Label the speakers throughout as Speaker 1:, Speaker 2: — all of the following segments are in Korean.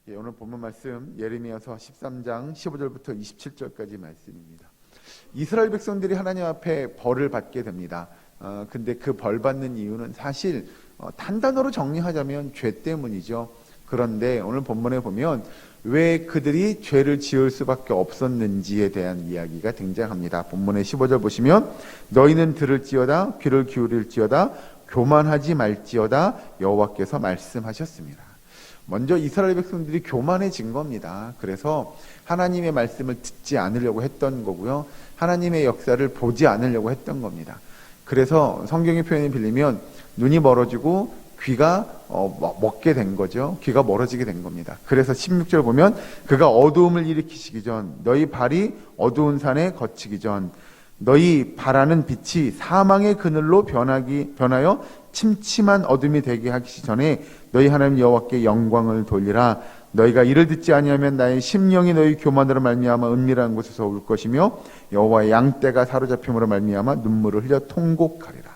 Speaker 1: 오늘 본문 말씀 예레미야서 13장 15절부터 27절까지 말씀입니다. 이스라엘 백성들이 하나님 앞에 벌을 받게 됩니다. 근데 그 벌 받는 이유는 사실 단단어로 정리하자면 죄 때문이죠. 그런데 오늘 본문에 보면 왜 그들이 죄를 지을 수밖에 없었는지에 대한 이야기가 등장합니다. 본문의 15절 보시면 너희는 들을지어다 귀를 기울일지어다 교만하지 말지어다 여호와께서 말씀하셨습니다. 먼저 이스라엘 백성들이 교만해진 겁니다. 그래서 하나님의 말씀을 듣지 않으려고 했던 거고요. 하나님의 역사를 보지 않으려고 했던 겁니다. 그래서 성경의 표현을 빌리면 눈이 멀어지고 귀가 먹게 된 거죠. 귀가 멀어지게 된 겁니다. 그래서 16절 보면 그가 어두움을 일으키시기 전 너희 발이 어두운 산에 거치기 전 너희 바라는 빛이 사망의 그늘로 변하여 침침한 어둠이 되게 하기 전에 너희 하나님 여호와께 영광을 돌리라. 너희가 이를 듣지 아니하면 나의 심령이 너희 교만으로 말미암아 은밀한 곳에서 울 것이며 여호와의 양떼가 사로잡힘으로 말미암아 눈물을 흘려 통곡하리라.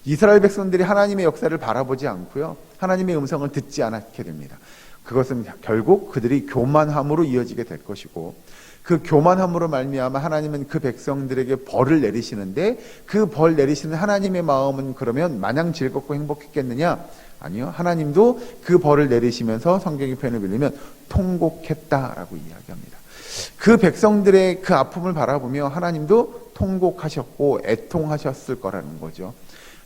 Speaker 1: 이스라엘 백성들이 하나님의 역사를 바라보지 않고요, 하나님의 음성을 듣지 않게 됩니다. 그것은 결국 그들이 교만함으로 이어지게 될 것이고, 그 교만함으로 말미암아 하나님은 그 백성들에게 벌을 내리시는데, 그 벌 내리시는 하나님의 마음은 그러면 마냥 즐겁고 행복했겠느냐? 아니요. 하나님도 그 벌을 내리시면서 성경의 표현을 빌리면 통곡했다라고 이야기합니다. 그 백성들의 그 아픔을 바라보며 하나님도 통곡하셨고 애통하셨을 거라는 거죠.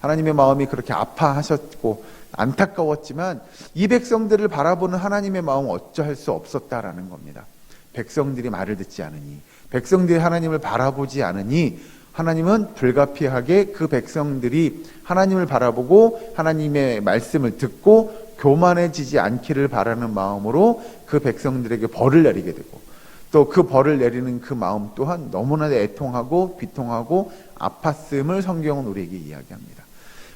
Speaker 1: 하나님의 마음이 그렇게 아파하셨고 안타까웠지만 이 백성들을 바라보는 하나님의 마음은 어찌할 수 없었다라는 겁니다. 백성들이 말을 듣지 않으니, 백성들이 하나님을 바라보지 않으니 하나님은 불가피하게 그 백성들이 하나님을 바라보고 하나님의 말씀을 듣고 교만해지지 않기를 바라는 마음으로 그 백성들에게 벌을 내리게 되고, 또 그 벌을 내리는 그 마음 또한 너무나 애통하고 비통하고 아팠음을 성경은 우리에게 이야기합니다.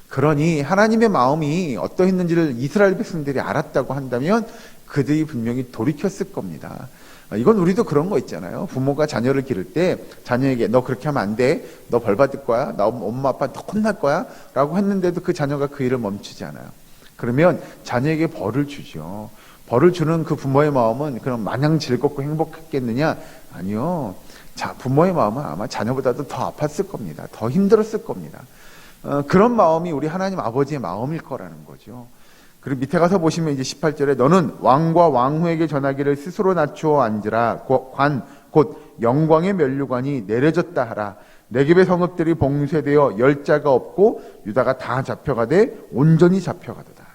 Speaker 1: 그러니 하나님의 마음이 어떠했는지를 이스라엘 백성들이 알았다고 한다면 그들이 분명히 돌이켰을 겁니다. 이건 우리도 그런 거 있잖아요. 부모가 자녀를 기를 때 자녀에게 너 그렇게 하면 안 돼, 너 벌 받을 거야, 나 엄마 아빠 너 혼날 거야 라고 했는데도 그 자녀가 그 일을 멈추지 않아요. 그러면 자녀에게 벌을 주죠. 벌을 주는 그 부모의 마음은 그럼 마냥 즐겁고 행복했겠느냐? 아니요. 부모의 마음은 아마 자녀보다도 더 아팠을 겁니다. 더 힘들었을 겁니다. 그런 마음이 우리 하나님 아버지의 마음일 거라는 거죠. 그리고 밑에 가서 보시면 이제 18절에 너는 왕과 왕후에게 전하기를 스스로 낮추어 앉으라. 곧 영광의 면류관이 내려졌다 하라. 네겝의 성읍들이 봉쇄되어 열자가 없고 유다가 다 잡혀가되 온전히 잡혀가도다.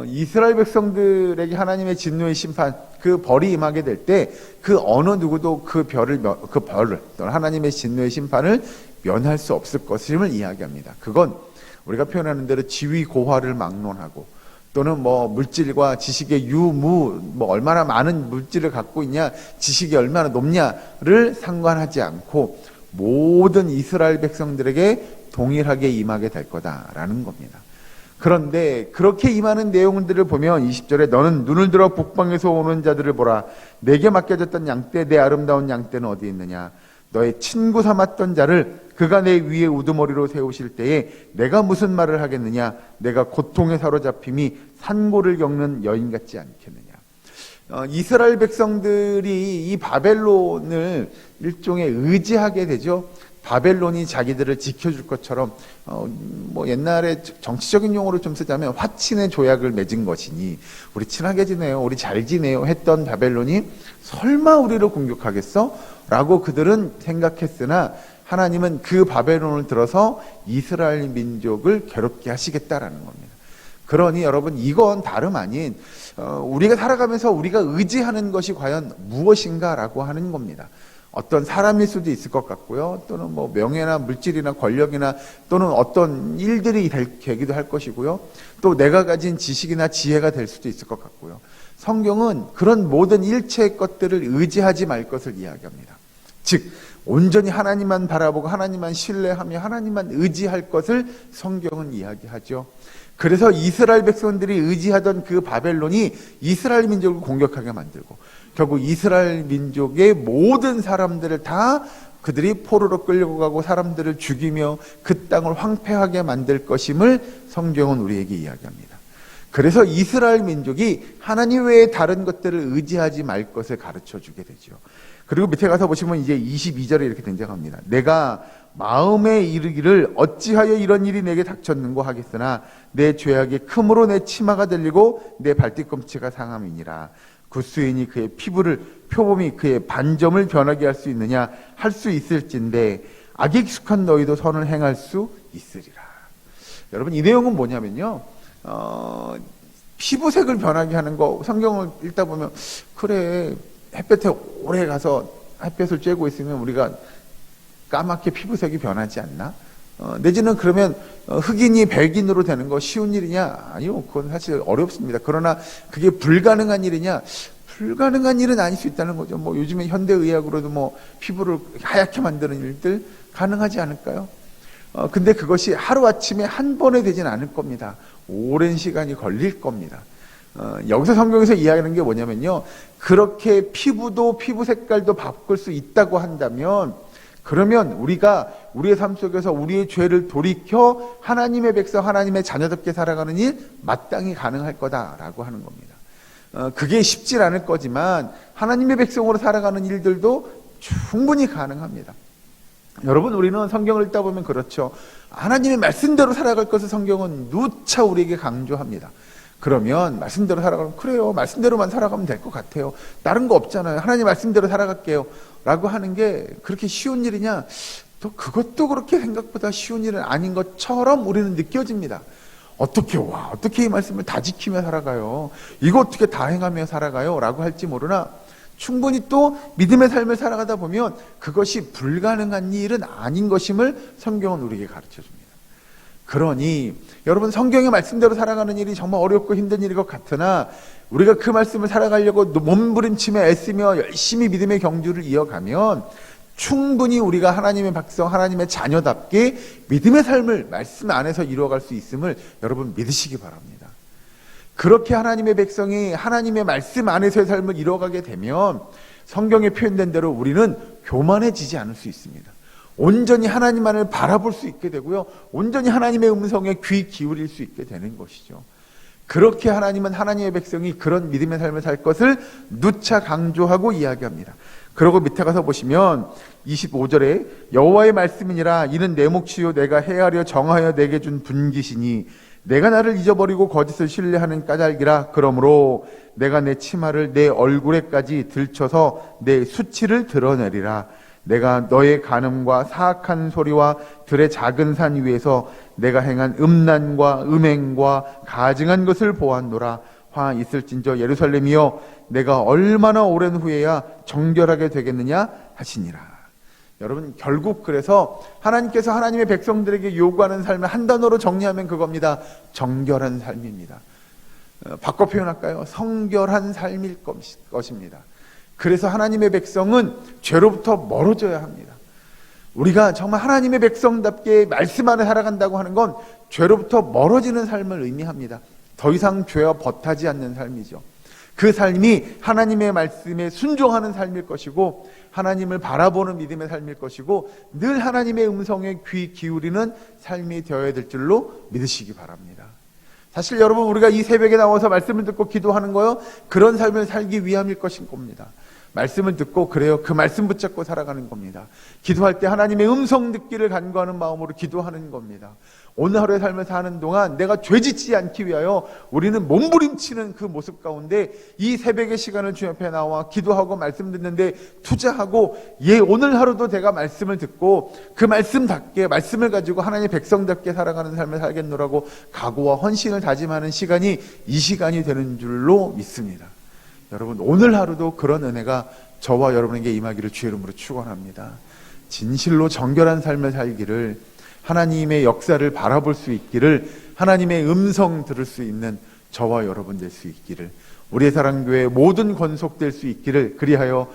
Speaker 1: 이스라엘 백성들에게 하나님의 진노의 심판, 그 벌이 임하게 될 때 그 어느 누구도 그 벌을 또는 하나님의 진노의 심판을 면할 수 없을 것임을 이야기합니다. 그건 우리가 표현하는 대로 지위 고하를 막론하고 또는 물질과 지식의 유무, 얼마나 많은 물질을 갖고 있냐, 지식이 얼마나 높냐를 상관하지 않고 모든 이스라엘 백성들에게 동일하게 임하게 될 거다라는 겁니다. 그런데 그렇게 임하는 내용들을 보면 20절에 너는 눈을 들어 북방에서 오는 자들을 보라. 내게 맡겨졌던 양떼, 내 아름다운 양떼는 어디 있느냐. 너의 친구 삼았던 자를 그가 내 위에 우두머리로 세우실 때에 내가 무슨 말을 하겠느냐. 내가 고통에 사로잡힘이 산고를 겪는 여인 같지 않겠느냐. 이스라엘 백성들이 이 바벨론을 일종의 의지하게 되죠. 바벨론이 자기들을 지켜줄 것처럼 옛날에 정치적인 용어로 좀 쓰자면 화친의 조약을 맺은 것이니 우리 친하게 지내요, 우리 잘 지내요 했던 바벨론이 설마 우리를 공격하겠어? 라고 그들은 생각했으나 하나님은 그 바벨론을 들어서 이스라엘 민족을 괴롭게 하시겠다라는 겁니다. 그러니 여러분, 이건 다름 아닌 우리가 살아가면서 우리가 의지하는 것이 과연 무엇인가라고 하는 겁니다. 어떤 사람일 수도 있을 것 같고요. 또는 명예나 물질이나 권력이나 또는 어떤 일들이 되기도 할 것이고요. 또 내가 가진 지식이나 지혜가 될 수도 있을 것 같고요. 성경은 그런 모든 일체의 것들을 의지하지 말 것을 이야기합니다. 즉 온전히 하나님만 바라보고 하나님만 신뢰하며 하나님만 의지할 것을 성경은 이야기하죠. 그래서 이스라엘 백성들이 의지하던 그 바벨론이 이스라엘 민족을 공격하게 만들고 결국 이스라엘 민족의 모든 사람들을 다 그들이 포로로 끌려고 가고 사람들을 죽이며 그 땅을 황폐하게 만들 것임을 성경은 우리에게 이야기합니다. 그래서 이스라엘 민족이 하나님 외에 다른 것들을 의지하지 말 것을 가르쳐 주게 되죠. 그리고 밑에 가서 보시면 이제 22절에 이렇게 등장합니다. 내가 마음에 이르기를 어찌하여 이런 일이 내게 닥쳤는고 하겠으나 내 죄악이 크므로 내 치마가 들리고 내 발뒤꿈치가 상함이니라. 구스인이 그의 피부를 표범이 그의 반점을 변하게 할 수 있느냐 할 수 있을진데 악에 익숙한 너희도 선을 행할 수 있으리라. 여러분 이 내용은 뭐냐면요, 피부색을 변하게 하는 거 성경을 읽다 보면 그래 햇볕에 오래 가서 햇볕을 쬐고 있으면 우리가 까맣게 피부색이 변하지 않나? 내지는 그러면 흑인이 백인으로 되는 거 쉬운 일이냐? 아니요, 그건 사실 어렵습니다. 그러나 그게 불가능한 일이냐? 불가능한 일은 아닐 수 있다는 거죠. 뭐 요즘에 현대의학으로도 뭐 피부를 하얗게 만드는 일들 가능하지 않을까요? 근데 그것이 하루아침에 한 번에 되진 않을 겁니다. 오랜 시간이 걸릴 겁니다. 여기서 성경에서 이야기하는 게 뭐냐면요, 그렇게 피부도 피부 색깔도 바꿀 수 있다고 한다면 그러면 우리가 우리의 삶 속에서 우리의 죄를 돌이켜 하나님의 백성, 하나님의 자녀답게 살아가는 일 마땅히 가능할 거다라고 하는 겁니다. 그게 쉽지 않을 거지만 하나님의 백성으로 살아가는 일들도 충분히 가능합니다. 여러분 우리는 성경을 읽다 보면 그렇죠. 하나님의 말씀대로 살아갈 것을 성경은 누차 우리에게 강조합니다. 그러면 말씀대로 살아가면 그래요, 말씀대로만 살아가면 될 것 같아요, 다른 거 없잖아요, 하나님 말씀대로 살아갈게요 라고 하는 게 그렇게 쉬운 일이냐? 또 그것도 그렇게 생각보다 쉬운 일은 아닌 것처럼 우리는 느껴집니다. 어떻게 이 말씀을 다 지키며 살아가요, 이거 어떻게 다 행하며 살아가요 라고 할지 모르나 충분히 또 믿음의 삶을 살아가다 보면 그것이 불가능한 일은 아닌 것임을 성경은 우리에게 가르쳐줍니다. 그러니 여러분 성경의 말씀대로 살아가는 일이 정말 어렵고 힘든 일인 것 같으나 우리가 그 말씀을 살아가려고 몸부림치며 애쓰며 열심히 믿음의 경주를 이어가면 충분히 우리가 하나님의 백성, 하나님의 자녀답게 믿음의 삶을 말씀 안에서 이루어갈 수 있음을 여러분 믿으시기 바랍니다. 그렇게 하나님의 백성이 하나님의 말씀 안에서의 삶을 이루어가게 되면 성경에 표현된 대로 우리는 교만해지지 않을 수 있습니다. 온전히 하나님만을 바라볼 수 있게 되고요, 온전히 하나님의 음성에 귀 기울일 수 있게 되는 것이죠. 그렇게 하나님은 하나님의 백성이 그런 믿음의 삶을 살 것을 누차 강조하고 이야기합니다. 그리고 밑에 가서 보시면 25절에 여호와의 말씀이니라 이는 내 몫이요 내가 헤아려 정하여 내게 준 분깃이니 내가 나를 잊어버리고 거짓을 신뢰하는 까닭이라. 그러므로 내가 내 치마를 내 얼굴에까지 들쳐서 내 수치를 드러내리라. 내가 너의 간음과 사악한 소리와 들의 작은 산 위에서 내가 행한 음란과 음행과 가증한 것을 보았노라. 화 있을진저 예루살렘이여 내가 얼마나 오랜 후에야 정결하게 되겠느냐 하시니라. 여러분 결국 그래서 하나님께서 하나님의 백성들에게 요구하는 삶을 한 단어로 정리하면 그겁니다. 정결한 삶입니다. 바꿔 표현할까요? 성결한 삶일 것입니다. 그래서 하나님의 백성은 죄로부터 멀어져야 합니다. 우리가 정말 하나님의 백성답게 말씀 안에 살아간다고 하는 건 죄로부터 멀어지는 삶을 의미합니다. 더 이상 죄와 버타지 않는 삶이죠. 그 삶이 하나님의 말씀에 순종하는 삶일 것이고 하나님을 바라보는 믿음의 삶일 것이고 늘 하나님의 음성에 귀 기울이는 삶이 되어야 될 줄로 믿으시기 바랍니다. 사실 여러분 우리가 이 새벽에 나와서 말씀을 듣고 기도하는 거요, 그런 삶을 살기 위함일 것인 겁니다. 말씀을 듣고 그래요, 그 말씀 붙잡고 살아가는 겁니다. 기도할 때 하나님의 음성 듣기를 간구하는 마음으로 기도하는 겁니다. 오늘 하루의 삶을 사는 동안 내가 죄짓지 않기 위하여 우리는 몸부림치는 그 모습 가운데 이 새벽의 시간을 주님 앞에 나와 기도하고 말씀 듣는데 투자하고 오늘 하루도 내가 말씀을 듣고 그 말씀답게 말씀을 가지고 하나님의 백성답게 살아가는 삶을 살겠노라고 각오와 헌신을 다짐하는 시간이 이 시간이 되는 줄로 믿습니다. 여러분 오늘 하루도 그런 은혜가 저와 여러분에게 임하기를 주의 이름으로 축원합니다. 진실로 정결한 삶을 살기를, 하나님의 역사를 바라볼 수 있기를, 하나님의 음성 들을 수 있는 저와 여러분 될 수 있기를, 우리의 사랑교회 모든 권속될 수 있기를, 그리하여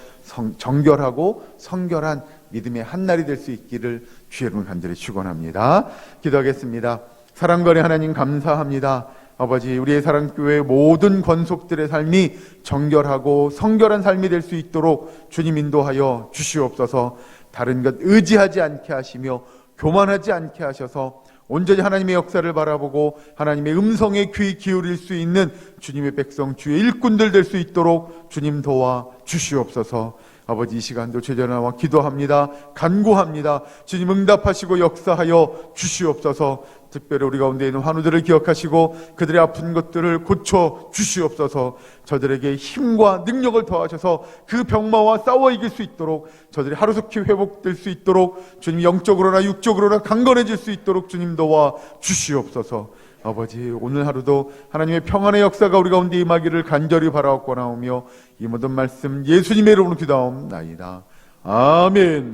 Speaker 1: 정결하고 성결한 믿음의 한날이 될 수 있기를 주의 이름으로 간절히 축원합니다. 기도하겠습니다. 사랑거리 하나님 감사합니다. 아버지, 우리의 사랑교회 모든 권속들의 삶이 정결하고 성결한 삶이 될 수 있도록 주님 인도하여 주시옵소서. 다른 것 의지하지 않게 하시며 교만하지 않게 하셔서 온전히 하나님의 역사를 바라보고 하나님의 음성에 귀 기울일 수 있는 주님의 백성, 주의 일꾼들 될 수 있도록 주님 도와 주시옵소서. 아버지, 이 시간도 제자 나와 기도합니다. 간구합니다. 주님 응답하시고 역사하여 주시옵소서. 특별히 우리 가운데 있는 환우들을 기억하시고 그들의 아픈 것들을 고쳐 주시옵소서. 저들에게 힘과 능력을 더하셔서 그 병마와 싸워 이길 수 있도록, 저들이 하루속히 회복될 수 있도록, 주님 영적으로나 육적으로나 강건해질 수 있도록 주님 도와 주시옵소서. 아버지, 오늘 하루도 하나님의 평안의 역사가 우리 가운데 임하기를 간절히 바라옵고나오며 이 모든 말씀 예수님의 이름으로 기도하옵나이다. 아멘.